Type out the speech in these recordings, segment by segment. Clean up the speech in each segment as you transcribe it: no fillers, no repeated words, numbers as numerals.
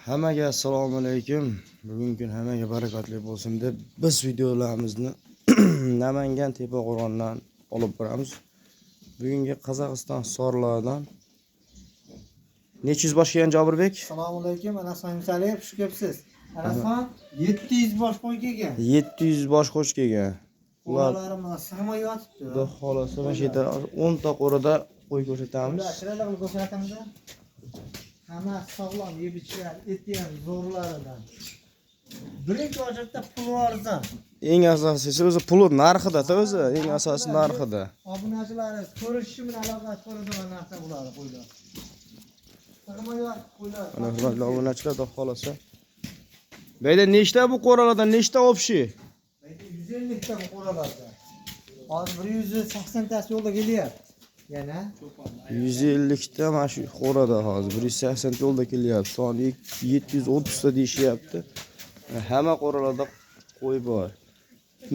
Hammaga assalomu alaykum. Bugungi kun hammaga barakatli bo'lsin deb biz videolarimizni Namangan Tepaqo'rg'ondan olib boramiz. Bugungi Qozog'iston sorlaridan necha yuz bosh kelgan Jobirbek? Assalomu alaykum. Anason Saliyev, xush kelibsiz. Anason 700 bosh qo'y kelgan. 700 bosh qo'sh kelgan. Qo'ylarimiz sig'may yotibdi. Xudo xolasa mana shu yerda 10 ta qo'rida qo'y ko'rsatamiz. Ular chiroyli ko'rsatamiz. Hamma sog'lom yeb-ichgan, eti ham zo'rlaridan. Birinchi o'rinda pul arzon. Eng asosiysi o'zi puli narxida-da o'zi, eng asosiy narxida. Obunachilaringiz ko'rishi bilan aloqa qiladigan narsa bo'ladi qo'ylar. Sig'may yotib qo'ylar. Mana hurmatli obunachilar, xudo xolasa. Bu yerda nechta bu qo'ralardan nechta opshi? 150 ta qo'ralarda. Hozir 180 tasi yo'lda kelyapti. Yana 150 ta mana shu qo'rada hozir 180 ta yo'lda kelyapti. Son 730 ta deyishyapti. Hamma qo'ralarda qo'y bor.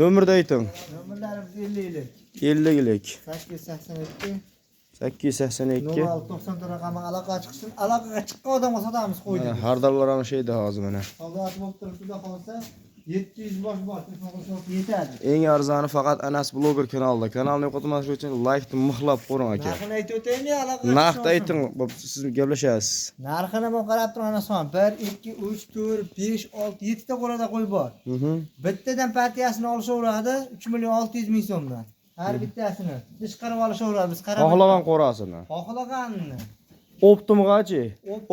Nomerni ayting. nomerlarimiz 50lik. 50lik 882 882 0690 raqami aloqaga chiqsin. Aloqaga chiqqan odamga sotamiz qo'ydik. Har davlar ham şeyda hozir mana. Savdosi bo'lib turibdi, xudo xolsa 700 bosh bor, yetadi. Eng arzoni faqat Anas Blogger kanalida. Kanalni yo'qotmaslik uchun like ni muhlab qo'ying aka. Narxini aytib o'taymi, aloqaga? Narxni ayting, siz gaplashasiz. Narxini men qarab turgan son 1 2 3 4 5 6 7 ta qo'rada qo'y bor. Bittadan partiyasini olishaveradi 3 million 600 ming so'mdan. Har bittasini biz qarab olishaveradi, biz qarab. Xohlagan qo'rasini. Xohlaganini. Optimgachi?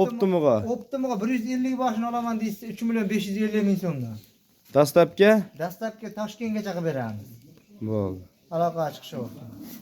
Optimga. Optimga 150 boshini olaman deysiz 3 million 550 ming so'mdan. Dastlabki? Dastlabki Toshkentgacha qilib beramiz. Bo'ldi. Aloqaga chiqishi.